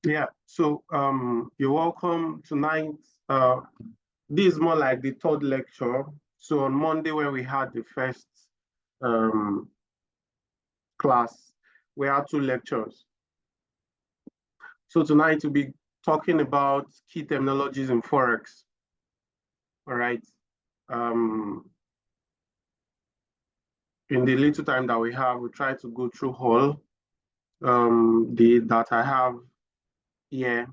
Yeah, so you're welcome tonight. This is more like the third lecture. So on Monday, when we had the first class, we had two lectures. So tonight we'll be talking about key terminologies in Forex. All right. In the little time that we have, we try to go through all that I have here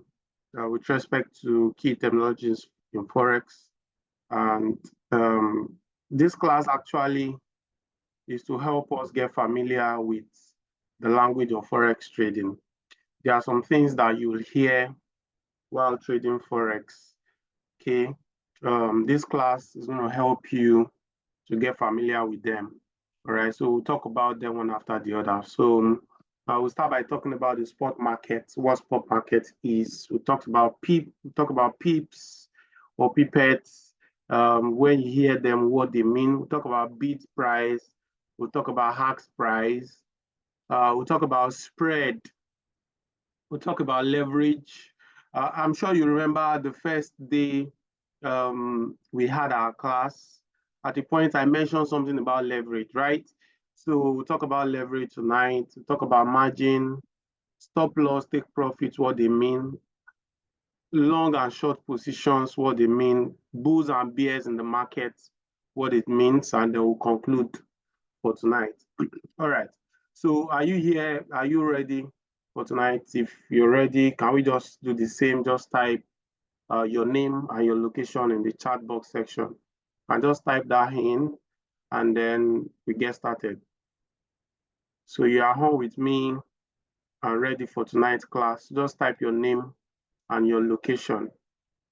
with respect to key terminologies in Forex. And this class actually is to help us get familiar with the language of Forex trading. There are some things that you'll hear while trading Forex, okay? This class is gonna help you to get familiar with them, all right? So we'll talk about them one after the other. So we'll start by talking about the spot market, what spot market is. We talk about pips or pipettes. When you hear them, what they mean. We'll talk about bid price. We'll talk about ask price. We'll talk about spread. We'll talk about leverage. I'm sure you remember the first day we had our class. At the point I mentioned something about leverage, right? So we'll talk about leverage tonight. We'll talk about margin, stop loss, take profits, what they mean, long and short positions, what they mean, bulls and bears in the market, what it means, and then we'll conclude for tonight. All right. So are you here? Are you ready for tonight? If you're ready, can we just do the same? Just type your name and your location in the chat box section. And just type that in, and then we get started. So you are home with me and ready for tonight's class. Just type your name and your location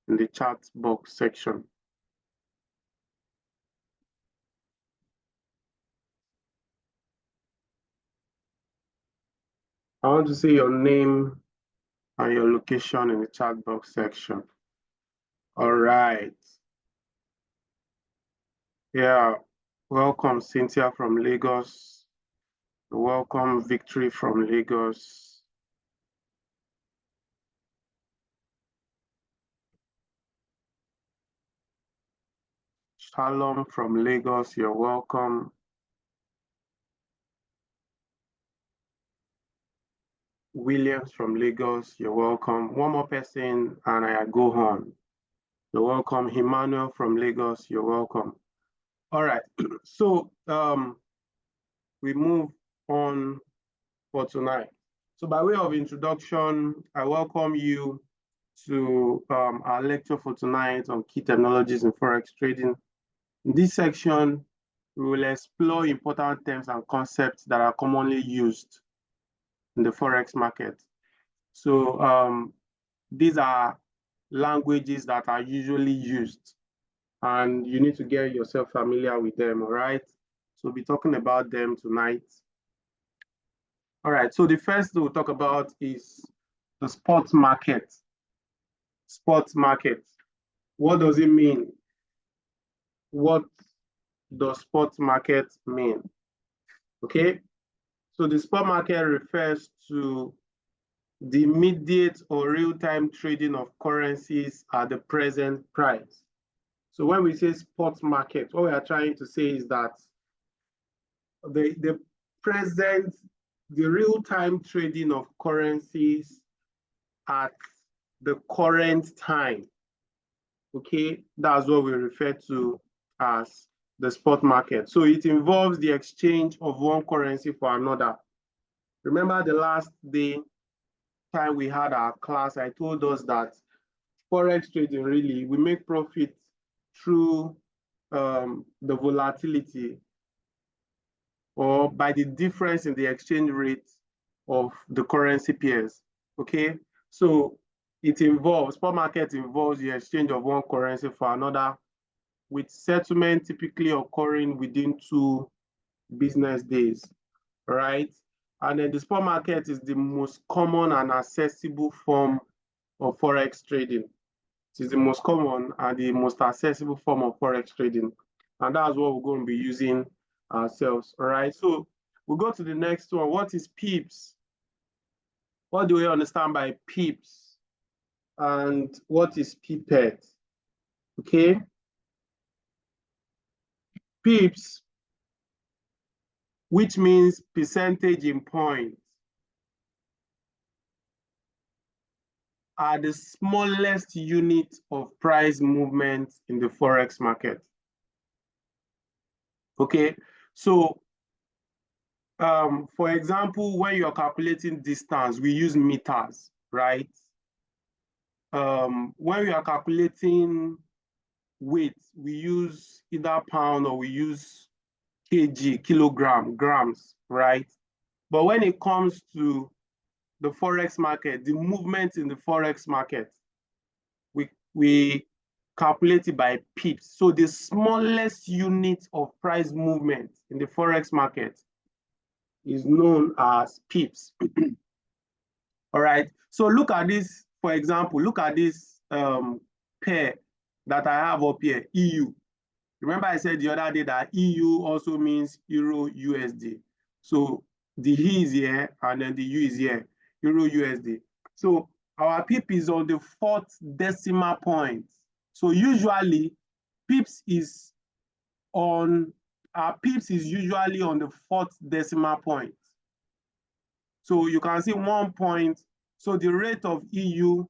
in the chat box section. I want to see your name and your location in the chat box section. All right. Yeah, welcome Cynthia from Lagos. Welcome Victory from Lagos. Shalom from Lagos, you're welcome. Williams from Lagos, you're welcome. One more person and I go on. You're welcome. Emmanuel from Lagos, you're welcome. All right, so we move on for tonight. So by way of introduction, I welcome you to our lecture for tonight on key terminologies in Forex trading. In this section, we will explore important terms and concepts that are commonly used in the Forex market. So these are languages that are usually used, and you need to get yourself familiar with them, all right? So we'll be talking about them tonight. All right, so the first we'll talk about is the spot market. Spot market. What does it mean? What does spot market mean? Okay, so the spot market refers to the immediate or real-time trading of currencies at the present price. So when we say spot market, what we are trying to say is that the real-time trading of currencies at the current time. Okay, that's what we refer to as the spot market. So it involves the exchange of one currency for another. Remember the last time we had our class, I told us that Forex trading, really, we make profit through the volatility or by the difference in the exchange rate of the currency pairs. Okay, so spot market involves the exchange of one currency for another, with settlement typically occurring within 2 business days, right? And then the spot market is the most common and accessible form of Forex trading. It is the most common and the most accessible form of Forex trading. And that's what we're going to be using ourselves, all right? So we'll go to the next one. What is pips? What do we understand by pips? And what is pipette? Okay. Pips, which means percentage in points, are the smallest unit of price movement in the Forex market. Okay, so for example, when you're calculating distance, we use meters, right? When we are calculating weight, we use either pound or we use kg, kilogram, grams, right? But when it comes to the Forex market, the movement in the Forex market, we calculate it by pips. So the smallest unit of price movement in the Forex market is known as pips. All right. So look at this, for example, look at this pair that I have up here, EU. Remember I said the other day that EU also means Euro USD. So the E is here and then the U is here, Euro USD. So our pip is on the 4th decimal point. So usually pips is on, our pips is usually on the 4th decimal point. So you can see 1 point. So the rate of EU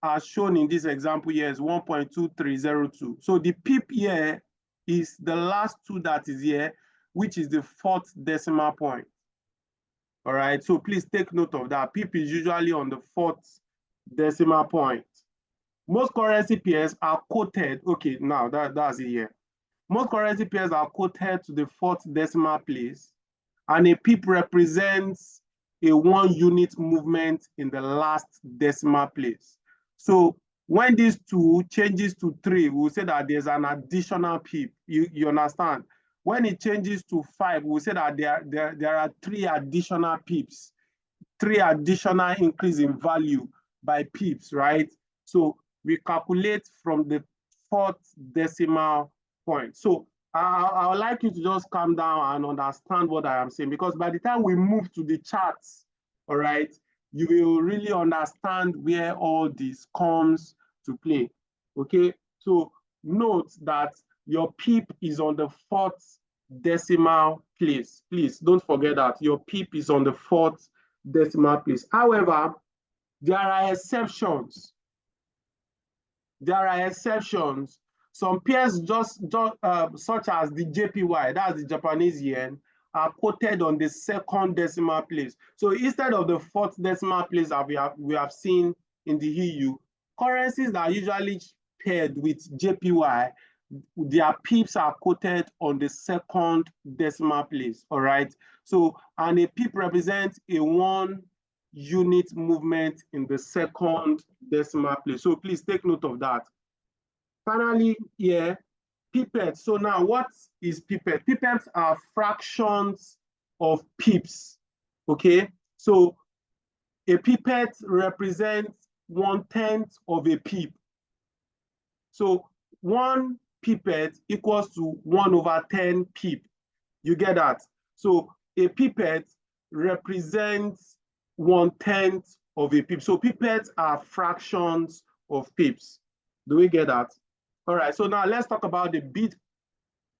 as shown in this example here is 1.2302. So the pip here is the last two that is here, which is the 4th decimal point. All right, so please take note of that. Pip is usually on the 4th decimal point. Most currency pairs are quoted. Okay, now that's it here. Most currency pairs are quoted to the 4th decimal place, and a pip represents a 1 unit movement in the last decimal place. So when these 2 changes to 3, we'll say that there's an additional pip. You understand? When it changes to 5, we'll say that there are 3 additional pips, 3 additional increase in value by pips, right? So we calculate from the 4th decimal point. So I would like you to just calm down and understand what I am saying, because by the time we move to the charts, all right, you will really understand where all this comes to play. Okay, so note that your pip is on the 4th decimal place. Please don't forget that your pip is on the 4th decimal place. However, there are exceptions. There are exceptions. Some pairs such as the JPY, that's the Japanese yen, are quoted on the 2nd decimal place. So instead of the 4th decimal place that we have seen in the EU, currencies that are usually paired with JPY, their pips are quoted on the 2nd decimal place. All right. So, and a pip represents a 1 unit movement in the 2nd decimal place. So please take note of that. Finally, here, pipette. So now what is pipette? Pipettes are fractions of pips. Okay. So a pipette represents 1/10 of a pip. So 1 pipette equals to 1/10 pip. You get that? So a pipette represents 1/10 of a pip. So pipettes are fractions of pips. Do we get that? All right, so now let's talk about the bid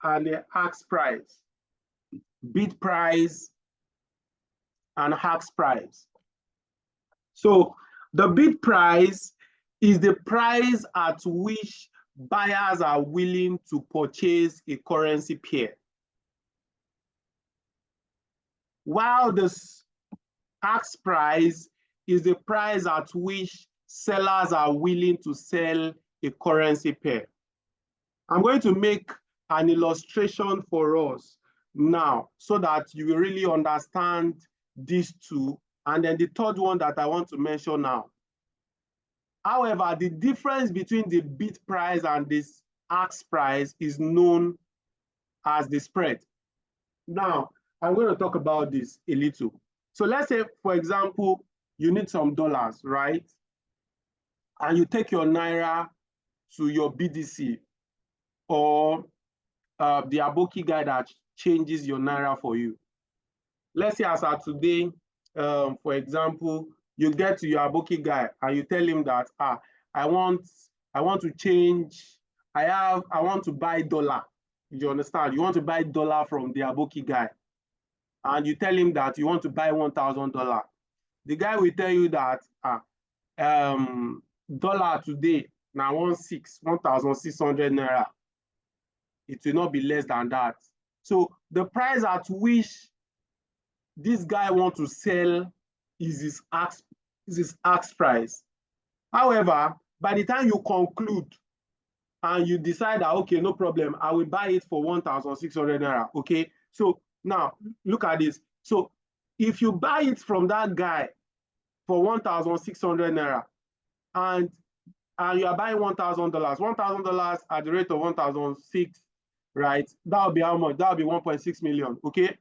and the ask price. Bid price and ask price. So the bid price is the price at which buyers are willing to purchase a currency pair, while the ask price is the price at which sellers are willing to sell a currency pair. I'm going to make an illustration for us now so that you will really understand these two. And then the third one that I want to mention now. However, the difference between the bid price and this ask price is known as the spread. Now, I'm going to talk about this a little. So let's say, for example, you need some dollars, right? And you take your Naira to your BDC or the Aboki guy that changes your Naira for you. Let's say as of today, for example, you get to your Aboki guy and you tell him that, I want to change, I want to buy dollar. You understand? You want to buy dollar from the Aboki guy. And you tell him that you want to buy $1,000. The guy will tell you that dollar today now 1,600 naira. It will not be less than that. So the price at which this guy wants to sell is his ask price. However, by the time you conclude and you decide that, okay, no problem, I will buy it for 1,600 naira. Okay, so now look at this. So if you buy it from that guy for 1,600 naira and you are buying $1,000 at the rate of 1,006, right? That will be how much? That will be 1.6 million. Okay.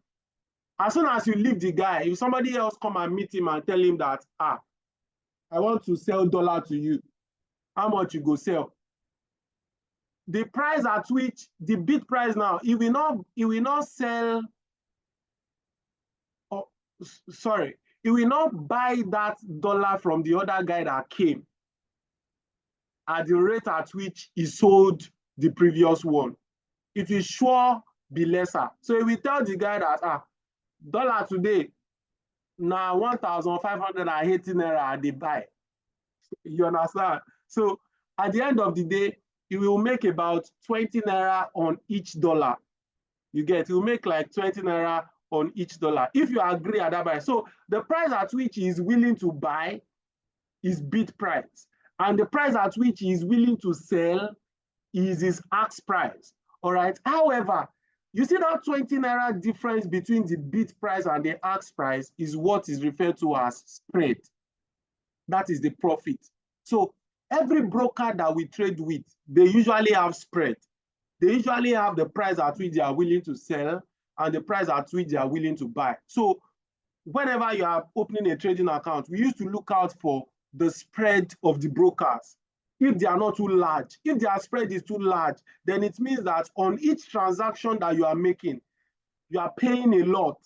As soon as you leave the guy, if somebody else come and meet him and tell him that, I want to sell dollar to you, how much you go sell? The price at which the bid price now, it will not sell. Oh, sorry, it will not buy that dollar from the other guy that came at the rate at which he sold the previous one. It will sure be lesser. So if we tell the guy that dollar today now 1,580 naira they buy. You understand? So at the end of the day, it will make about 20 naira on each dollar. You get, it will make like 20 naira on each dollar if you agree at that price. So the price at which he is willing to buy is bid price, and the price at which he is willing to sell is his ask price. All right. However, you see that 20 naira difference between the bid price and the ask price is what is referred to as spread. That is the profit. So every broker that we trade with, they usually have spread. They usually have the price at which they are willing to sell and the price at which they are willing to buy. So whenever you are opening a trading account, we used to look out for the spread of the brokers. If they are not too large, if their spread is too large, then it means that on each transaction that you are making, you are paying a lot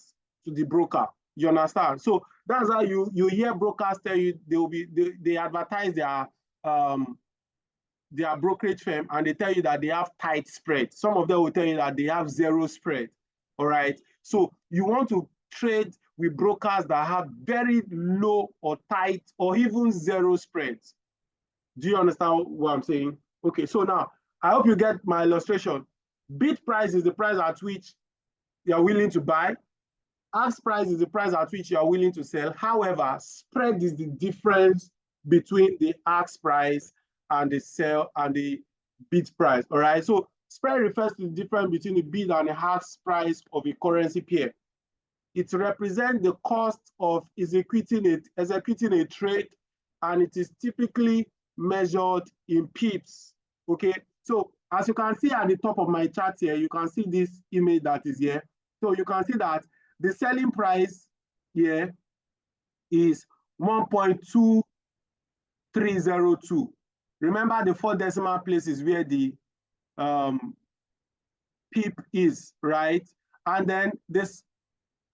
to the broker. You understand? So that's how you hear brokers tell you they advertise their brokerage firm and they tell you that they have tight spread. Some of them will tell you that they have zero spread. All right. So you want to trade with brokers that have very low or tight or even zero spreads. Do you understand what I'm saying? Okay, so now I hope you get my illustration. Bid price is the price at which you are willing to buy. Ask price is the price at which you are willing to sell. However, spread is the difference between the ask price and the sell and the bid price. All right. So spread refers to the difference between the bid and the ask price of a currency pair. It represents the cost of executing a trade, and it is typically measured in pips. Okay. So as you can see at the top of my chart here, you can see this image that is here. So you can see that the selling price here is 1.2302. Remember the 4 decimal places where the pip is, right? And then this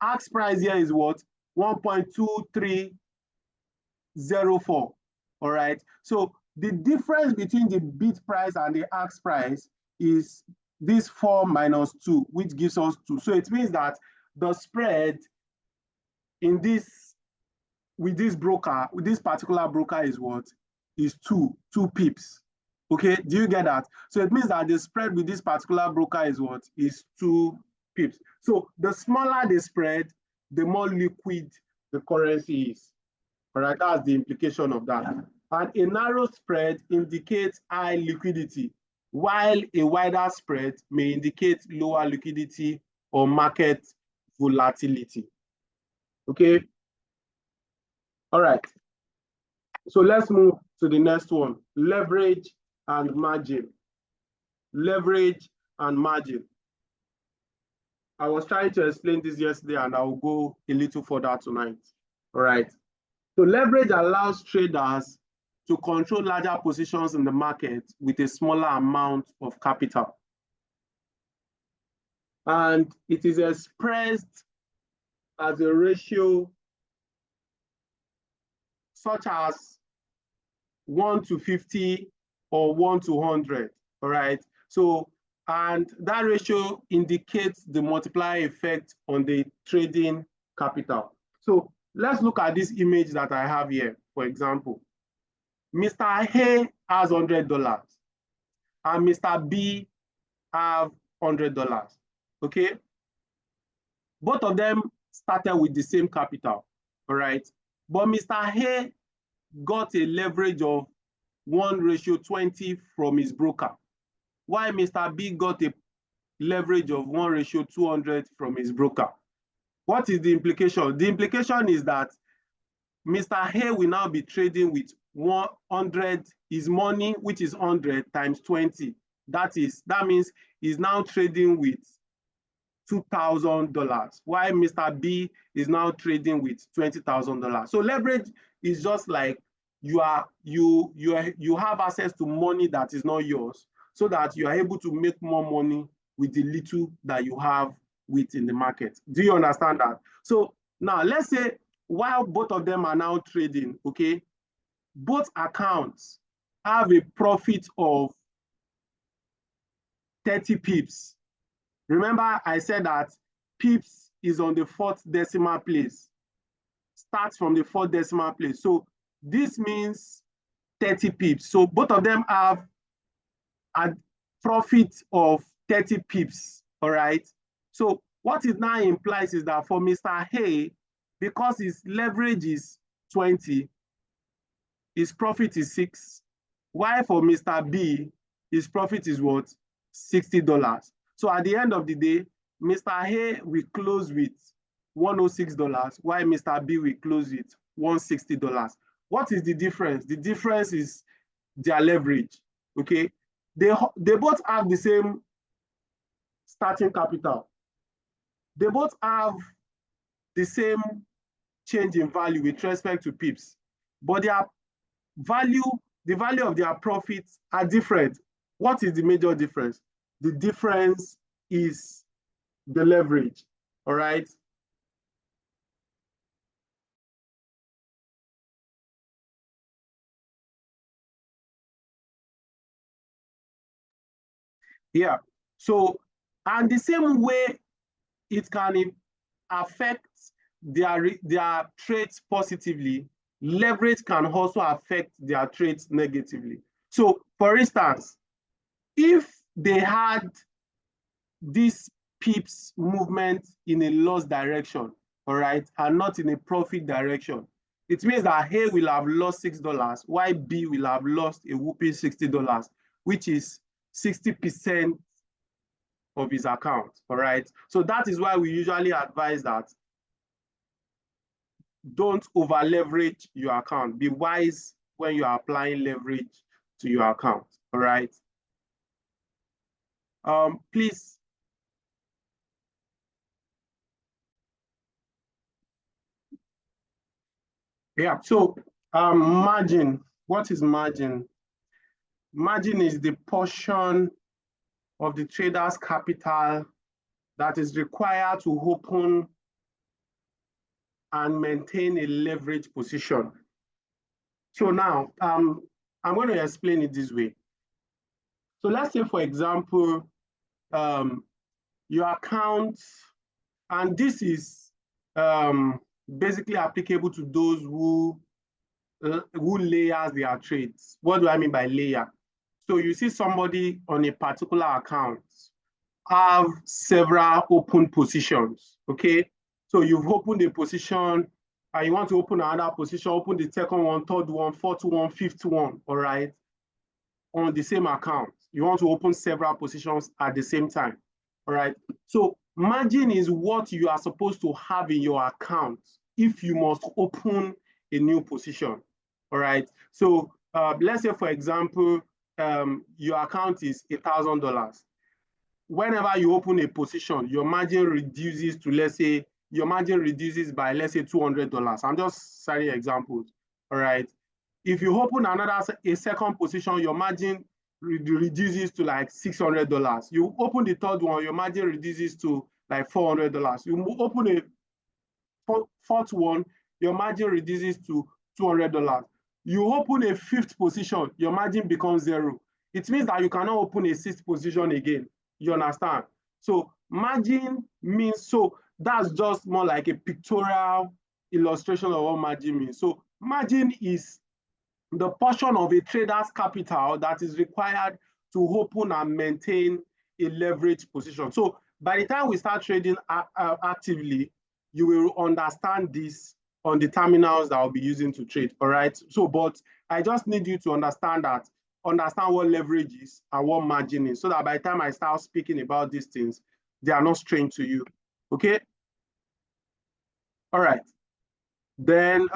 ask price here is what? 1.2304. All right. So the difference between the bid price and the ask price is this 4 minus 2, which gives us 2. So it means that the spread in this with this particular broker is what? Is 2 pips. Okay, do you get that? So it means that the spread with this particular broker is what? Is 2 pips. So the smaller the spread, the more liquid the currency is. All right, that's the implication of that. And a narrow spread indicates high liquidity, while a wider spread may indicate lower liquidity or market volatility. Okay. All right. So let's move to the next one, leverage and margin. Leverage and margin. I was trying to explain this yesterday and I will go a little further tonight. All right. So leverage allows traders to control larger positions in the market with a smaller amount of capital. And it is expressed as a ratio such as 1 to 50 or 1 to 100, all right? So, and that ratio indicates the multiplier effect on the trading capital. So let's look at this image that I have here, for example. Mr. A has $100 and Mr. B have $100, okay? Both of them started with the same capital, all right? But Mr. A got a leverage of 1:20 from his broker, while Mr. B got a leverage of 1:200 from his broker. What is the implication? The implication is that Mr. A will now be trading with 100, his money, which is 100 times 20. That means he's now trading with $2,000, while Mr. B is now trading with $20,000. So leverage is just like you have access to money that is not yours, so that you are able to make more money with the little that you have with in the market. Do you understand that? So now let's say while both of them are now trading, okay, both accounts have a profit of 30 pips. Remember, I said that pips is on the 4th decimal place, starts from the 4th decimal place. So this means 30 pips. So both of them have a profit of 30 pips, all right? So what it now implies is that for Mr. A, because his leverage is 20, his profit is 6. While for Mr. B, his profit is what? $60. So at the end of the day, Mr. A will close with $106, while Mr. B will close with $160. What is the difference? The difference is their leverage, okay? They both have the same starting capital. They both have the same change in value with respect to pips, but their value, the value of their profits are different. What is the major difference? The difference is the leverage, all right? Yeah, so, and the same way it can affect their traits positively, leverage can also affect their traits negatively. So for instance, if they had this pips movement in a loss direction, all right, and not in a profit direction, it means that A will have lost $6, while B will have lost a whooping $60, which is 60% of his account, all right? So that is why we usually advise that don't over leverage your account. Be wise when you are applying leverage to your account, all right? Please. Yeah, so margin, what is margin? Margin is the portion of the trader's capital that is required to open and maintain a leverage position. So now, I'm going to explain it this way. So let's say, for example, your account, and this is basically applicable to those who layers their trades. What do I mean by layer? So you see somebody on a particular account have several open positions, okay? So you've opened a position and you want to open another position, open the second one, third one, fourth one, fifth one, all right, on the same account. You want to open several positions at the same time, all right? So margin is what you are supposed to have in your account if you must open a new position, all right? So let's say, for example, your account is $1,000. Whenever you open a position, your margin reduces to, let's say, your margin reduces by, let's say, $200. I'm just citing examples, all right? If you open a second position, your margin reduces to like $600. You open the third one, your margin reduces to like $400. You open a fourth one, your margin reduces to $200. You open a fifth position, your margin becomes 0. It means that you cannot open a sixth position again. You understand? So margin means, so that's just more like a pictorial illustration of what margin means. So margin is the portion of a trader's capital that is required to open and maintain a leverage position. So by the time we start trading actively, you will understand this on the terminals that I'll be using to trade. All right. So, but I just need you to understand what leverage is and what margin is, so that by the time I start speaking about these things, they are not strange to you. Okay. All right. Then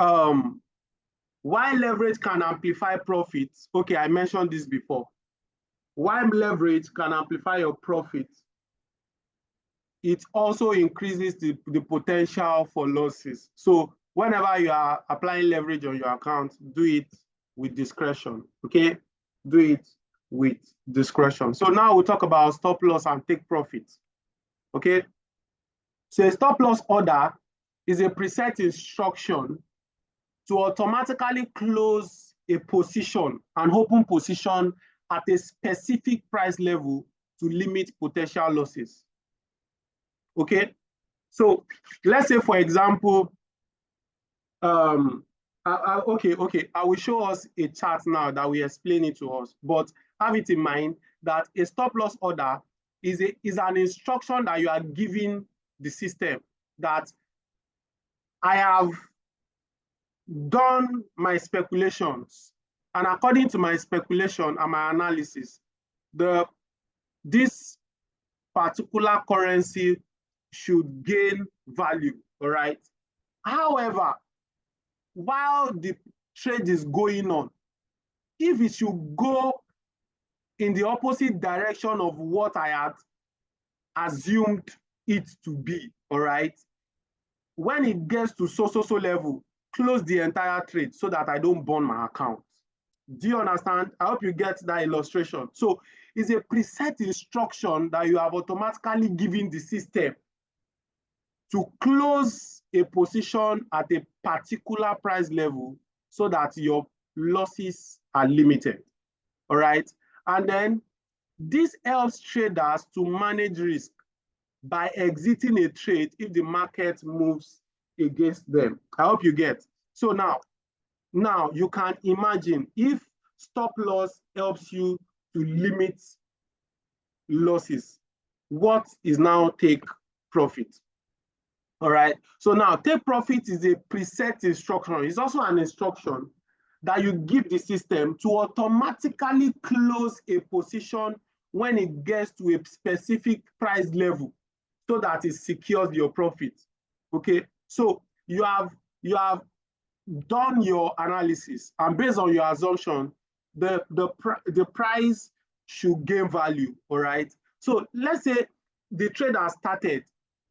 why leverage can amplify profits? Okay, I mentioned this before. Why leverage can amplify your profits? It also increases the potential for losses. So whenever you are applying leverage on your account, do it with discretion, okay? Do it with discretion. So now we'll talk about stop loss and take profits, okay? So a stop loss order is a preset instruction to automatically close a position, an open position at a specific price level to limit potential losses. Okay, so let's say, for example, I will show us a chart now that will explain it to us, but have it in mind that a stop loss order is an instruction that you are giving the system that I have done my speculations, and according to my speculation and my analysis, this particular currency should gain value, all right? However, while the trade is going on, if it should go in the opposite direction of what I had assumed it to be, all right, when it gets to so level, close the entire trade so that I don't burn my account. Do you understand? I hope you get that illustration. So it's a preset instruction that you have automatically given the system to close a position at a particular price level so that your losses are limited. All right. And then this helps traders to manage risk by exiting a trade if the market moves against them. I hope you get. So now you can imagine if stop loss helps you to limit losses, what is now take profit? All right. So now take profit is a preset instruction. It's also an instruction that you give the system to automatically close a position when it gets to a specific price level so that it secures your profit. Okay. So you have done your analysis, and based on your assumption, the price should gain value. All right. So let's say the trade has started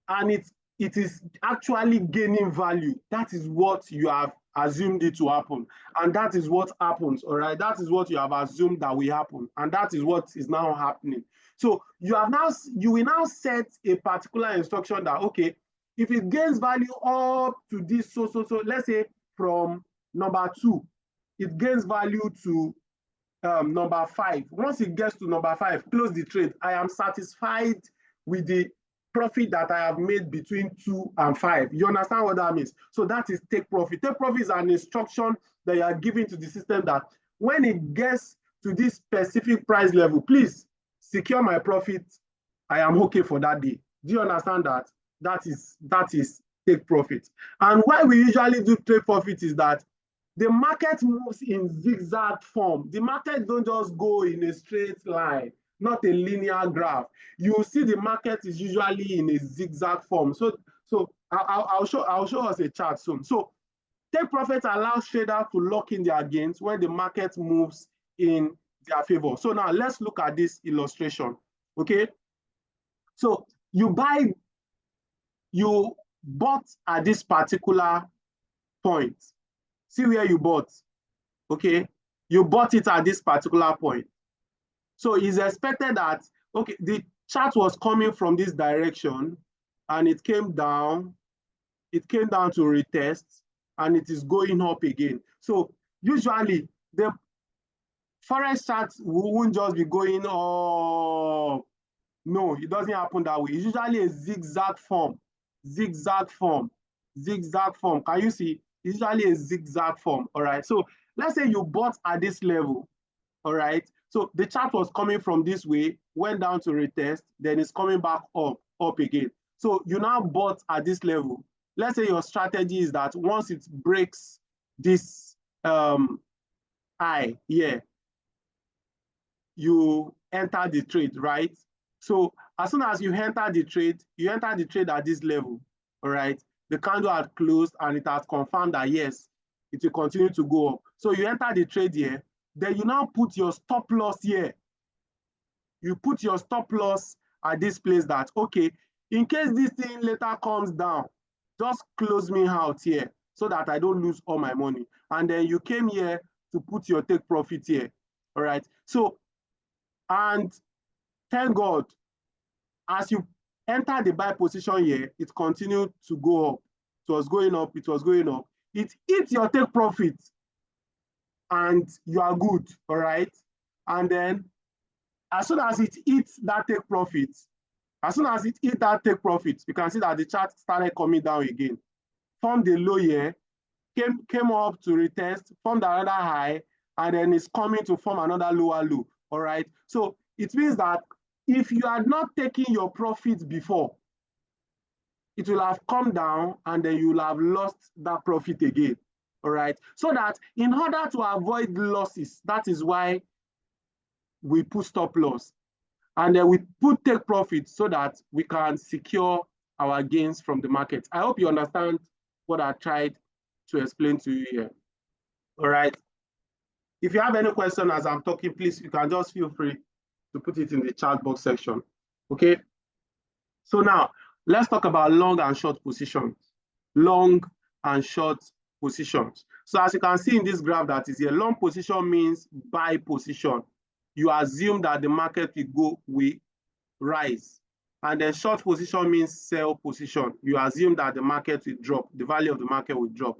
and it is actually gaining value. That is what you have assumed it to happen, and that is what happens. All right, that is what you have assumed that will happen, and that is what is now happening. So you will now set a particular instruction that, okay, if it gains value up to this, so let's say from number 2, it gains value to number 5. Once it gets to number 5, close the trade. I am satisfied with the profit that I have made between 2 and 5. You understand what that means? So that is take profit. Take profit is an instruction that you are giving to the system that when it gets to this specific price level, please secure my profit. I am okay for that day. Do you understand that? That is take profit. And why we usually do take profit is that the market moves in zigzag form. The market don't just go in a straight line, not a linear graph. You will see the market is usually in a zigzag form. So I'll show us a chart soon. So take profit allows traders to lock in their gains when the market moves in their favor. So now let's look at this illustration. Okay. So you bought at this particular point. See where you bought. Okay. You bought it at this particular point. So it's expected that, okay, the chart was coming from this direction and it came down to retest. and it is going up again. So usually the Forex chart won't just be going up. No, it doesn't happen that way. It's usually a zigzag form, zigzag form, zigzag form. Can you see? It's usually a zigzag form. All right. So let's say you bought at this level. All right. So the chart was coming from this way, went down to retest, then it's coming back up again. So you now bought at this level. Let's say your strategy is that once it breaks this high here, you enter the trade, right? So as soon as you enter the trade at this level, all right? The candle had closed and it has confirmed that yes, it will continue to go up. So you enter the trade here, then you now put your stop loss here. You put your stop loss at this place that, okay, in case this thing later comes down, just close me out here so that I don't lose all my money. And then you came here to put your take profit here, all right? So, and thank God, as you enter the buy position here, it continued to go up. It was going up, it was going up. It hits your take profit and you are good, all right? And then as soon as it hits that take profit, you can see that the chart started coming down again. Formed a low here, came up to retest, formed another high, and then it's coming to form another lower low, all right? So it means that if you are not taking your profits before, it will have come down and then you will have lost that profit again, all right? So that in order to avoid losses, that is why we put stop loss. And then we put take profit so that we can secure our gains from the market. I hope you understand what I tried to explain to you here. All right. If you have any question as I'm talking, please, you can just feel free to put it in the chat box section. Okay. So now let's talk about long and short positions. Long and short positions. So as you can see in this graph that is here, long position means buy position. You assume that the market will rise. And then short position means sell position. You assume that the market will drop, the value of the market will drop.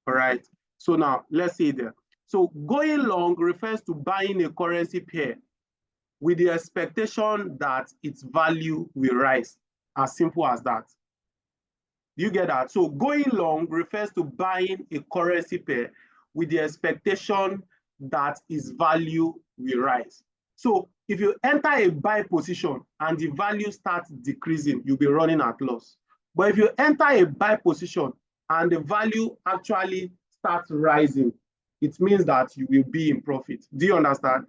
All right. So now let's see there. So going long refers to buying a currency pair with the expectation that its value will rise. As simple as that. You get that? So going long refers to buying a currency pair with the expectation that its value will rise. So if you enter a buy position and the value starts decreasing, you'll be running at loss. But if you enter a buy position and the value actually starts rising, it means that you will be in profit. Do you understand?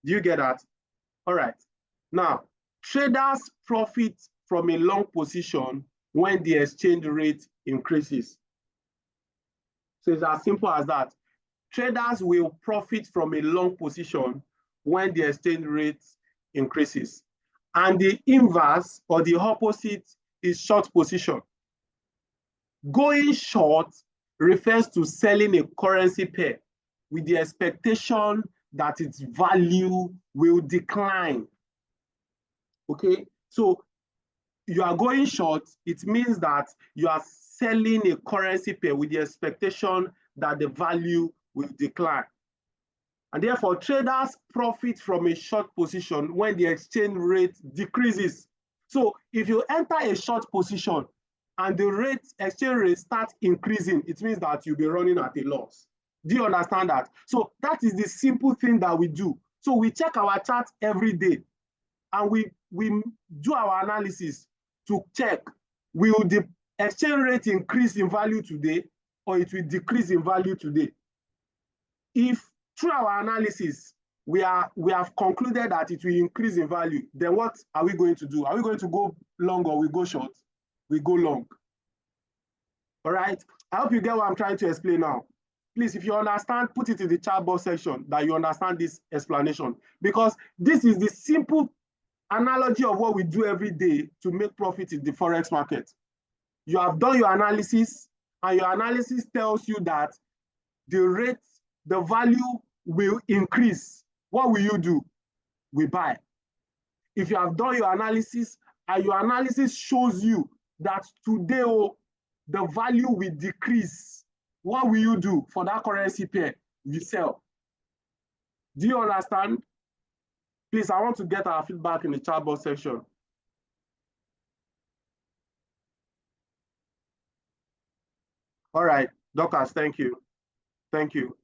Do you get that? All right. Now, traders profit from a long position when the exchange rate increases. So it's as simple as that. Traders will profit from a long position when the exchange rate increases. And the inverse or the opposite is short position. Going short refers to selling a currency pair with the expectation that its value will decline. Okay, so you are going short, it means that you are selling a currency pair with the expectation that the value will decline. And therefore, traders profit from a short position when the exchange rate decreases. So if you enter a short position and the exchange rate starts increasing, it means that you'll be running at a loss. Do you understand that? So that is the simple thing that we do. So we check our chart every day and we do our analysis to check, will the exchange rate increase in value today or it will decrease in value today? If through our analysis, we have concluded that it will increase in value, then what are we going to do? Are we going to go long or we go short? We go long. All right. I hope you get what I'm trying to explain now. Please, if you understand, put it in the chat box section that you understand this explanation, because this is the simple analogy of what we do every day to make profit in the Forex market. You have done your analysis, and your analysis tells you that the value will increase. What will you do? We buy. If you have done your analysis and your analysis shows you that today the value will decrease, what will you do for that currency pair? You sell. Do you understand? Please, I want to get our feedback in the chat box section. All right, Doctors, thank you. Thank you.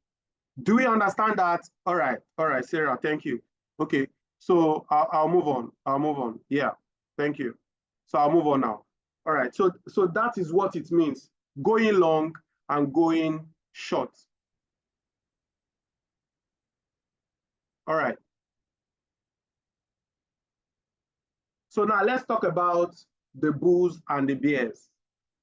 Do we understand that? All right, Sarah, thank you. Okay, so I'll move on. Yeah, thank you. So I'll move on now. All right, so that is what it means, going long and going short. All right. So now let's talk about the bulls and the bears.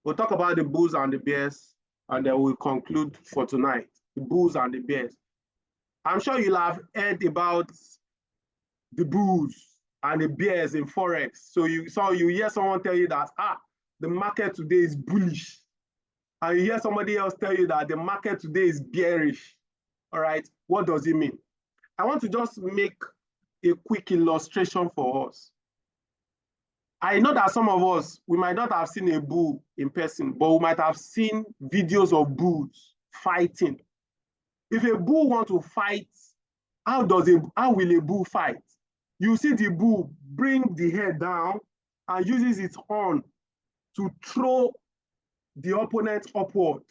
We'll talk about the bulls and the bears, and then we'll conclude for tonight. The bulls and the bears. I'm sure you'll have heard about the bulls and the bears in Forex. So you hear someone tell you that, the market today is bullish. And you hear somebody else tell you that the market today is bearish. All right, what does it mean? I want to just make a quick illustration for us. I know that some of us, we might not have seen a bull in person, but we might have seen videos of bulls fighting. If a bull wants to fight, how will a bull fight? You see the bull bring the head down and uses its horn to throw the opponent upward.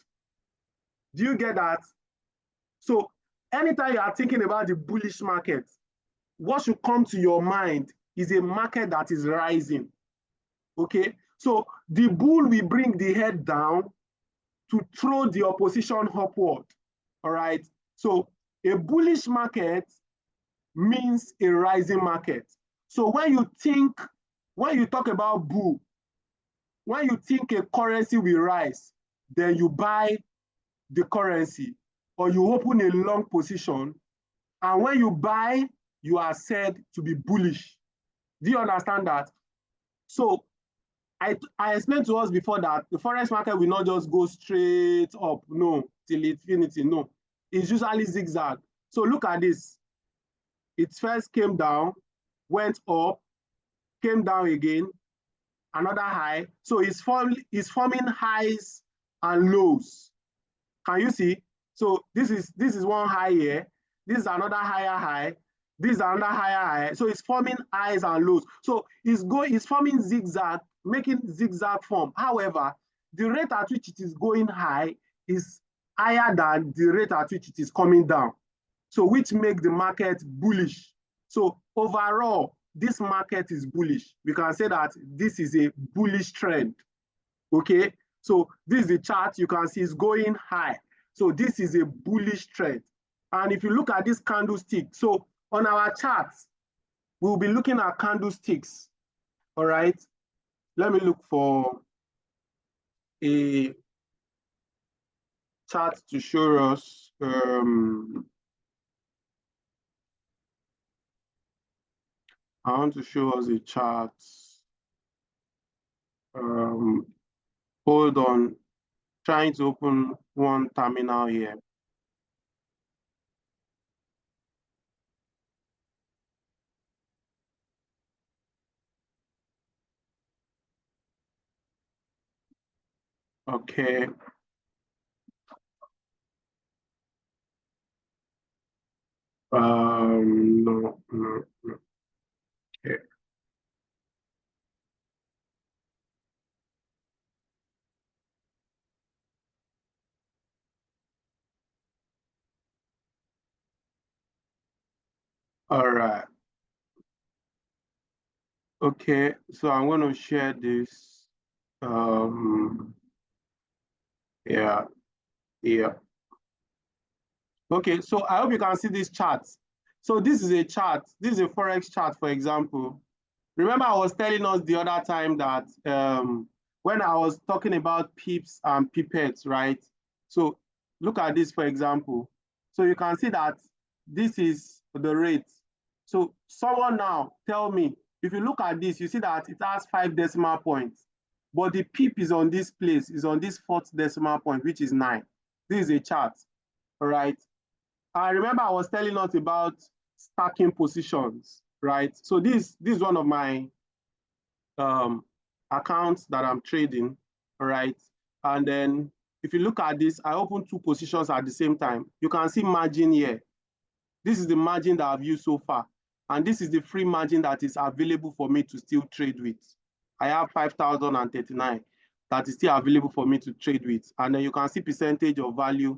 Do you get that? So anytime you are thinking about the bullish market, what should come to your mind is a market that is rising. Okay, so the bull will bring the head down to throw the opposition upward. All right, so a bullish market means a rising market. So when you talk about bull, when you think a currency will rise, then you buy the currency or you open a long position, and when you buy, you are said to be bullish. Do you understand that? So I explained to us before that the forex market will not just go straight up, no, till infinity, no. It's usually zigzag. So look at this. It first came down, went up, came down again, another high. So it's forming highs and lows. Can you see? So this is one high here. This is another higher high. This is another higher high. So it's forming highs and lows. So it's forming zigzag, making zigzag form. However, the rate at which it is going high is higher than the rate at which it is coming down. So which makes the market bullish. So overall, this market is bullish. We can say that this is a bullish trend. Okay, so this is the chart. You can see it's going high. So this is a bullish trend. And if you look at this candlestick, so on our charts, we'll be looking at candlesticks. All right, let me look for a chart to show us. I want to show us a chart. Hold on, trying to open one terminal here. Okay. No. Okay. All right. Okay, so I'm going to share this. Yeah. Okay, so I hope you can see this chart. So this is a chart. This is a Forex chart, for example. Remember, I was telling us the other time that when I was talking about pips and pipettes, right? So look at this, for example. So you can see that this is the rate. So someone now tell me, if you look at this, you see that it has 5 decimal points, but the pip is on this place, is on this 4th decimal point, which is 9. This is a chart, all right? I remember I was telling us about stacking positions, right? So this is one of my accounts that I'm trading, all right? And then if you look at this, I open 2 positions at the same time. You can see margin here. This is the margin that I've used so far. And this is the free margin that is available for me to still trade with. I have 5,039 that is still available for me to trade with. And then you can see percentage of value.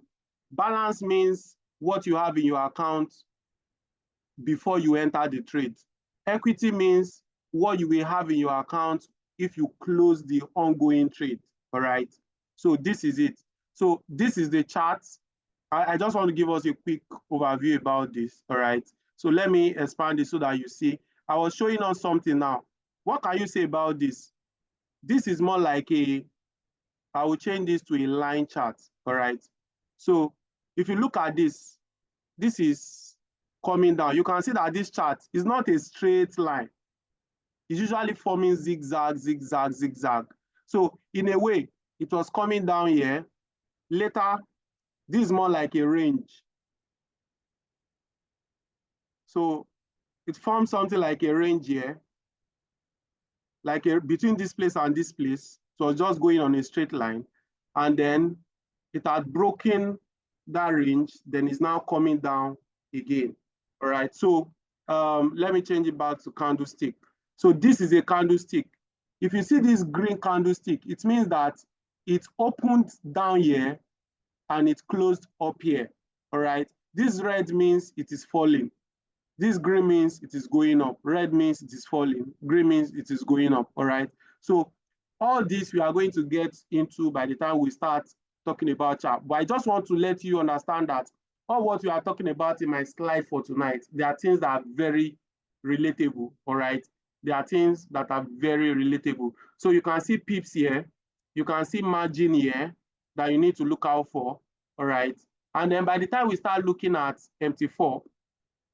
Balance means what you have in your account before you enter the trade. Equity means what you will have in your account if you close the ongoing trade, all right? So this is it. So this is the chart. I just want to give us a quick overview about this, all right? So let me expand it so that you see. I was showing us something now. What can you say about this? This is more like I will change this to a line chart, all right? So if you look at this, this is coming down. You can see that this chart is not a straight line. It's usually forming zigzag, zigzag, zigzag. So in a way, it was coming down here. Later, this is more like a range. So it forms something like a range here, like between this place and this place. So it's just going on a straight line. And then it had broken that range, then it's now coming down again. All right, so let me change it back to candlestick. So this is a candlestick. If you see this green candlestick, it means that it opened down here and it closed up here. All right, this red means it is falling. This green means it is going up. Red means it is falling. Green means it is going up. All right, so all this we are going to get into by the time we start talking about chart. But I just want to let you understand that all what we are talking about in my slide for tonight, there are things that are very relatable, all right? There are things that are very relatable. So you can see pips here, you can see margin here that you need to look out for, all right? And then by the time we start looking at MT4,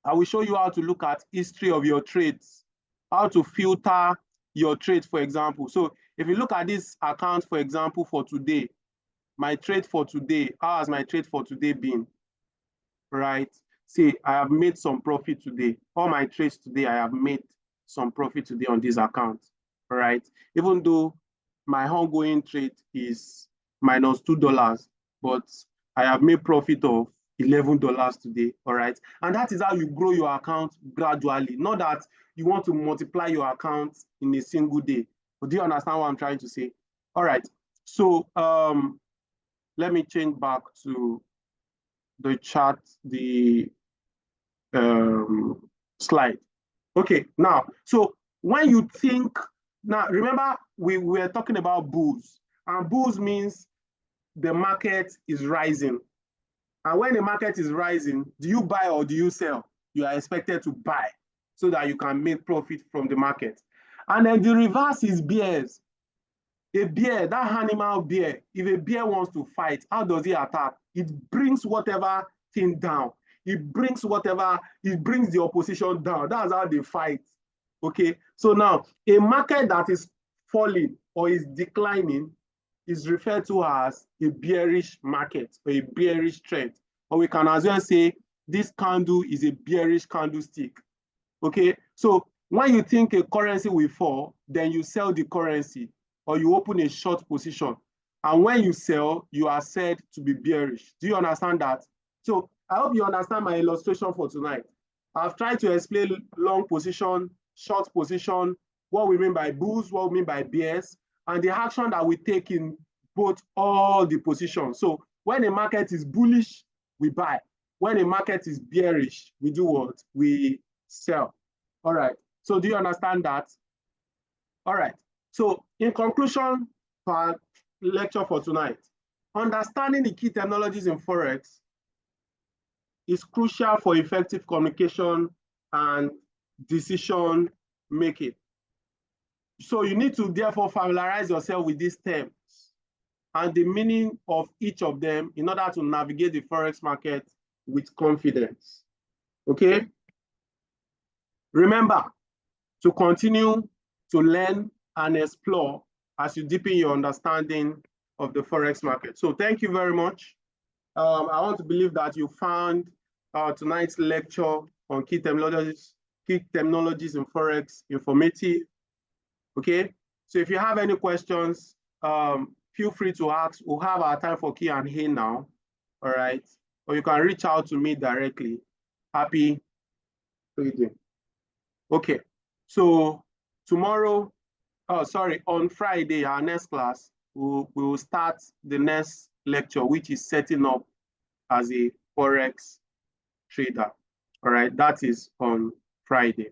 I will show you how to look at history of your trades, how to filter your trades, for example. So if you look at this account, for example, for today, my trade for today, how has my trade for today been? Right? See, I have made some profit today. All my trades today, I have made some profit today on this account, right? Even though my ongoing trade is minus $2, but I have made profit of $11 today, all right? And that is how you grow your account gradually. Not that you want to multiply your account in a single day. But do you understand what I'm trying to say? All right, so let me change back to the chart, the slide. Okay, now, so when you think, now remember we were talking about bulls, and bulls means the market is rising. And when the market is rising, do you buy or do you sell? You are expected to buy so that you can make profit from the market. And then the reverse is bears. A bear, that animal bear, if a bear wants to fight, how does he attack? It brings whatever thing down. It brings the opposition down. That's how they fight. Okay, so now a market that is falling or is declining is referred to as a bearish market or a bearish trend. Or we can as well say this candle is a bearish candlestick. Okay, so when you think a currency will fall, then you sell the currency or you open a short position. And when you sell, you are said to be bearish. Do you understand that? So I hope you understand my illustration for tonight. I've tried to explain long position, short position, what we mean by bulls, what we mean by bears, and the action that we take in both all the positions. So when the market is bullish, we buy. When the market is bearish, we do what? We sell. All right. So do you understand that? All right. So in conclusion for our lecture for tonight, understanding the key terminologies in Forex is crucial for effective communication and decision making. So you need to therefore familiarize yourself with these terms and the meaning of each of them in order to navigate the Forex market with confidence. Okay? Remember to continue to learn and explore as you deepen your understanding of the Forex market. So thank you very much. I want to believe that you found tonight's lecture on key terminologies in Forex informative. Okay, so if you have any questions, feel free to ask. We'll have our time for Q&A now, all right? Or you can reach out to me directly. Happy trading. Okay, so tomorrow, on Friday, our next class, we will start the next lecture, which is setting up as a Forex trader. All right, that is on Friday.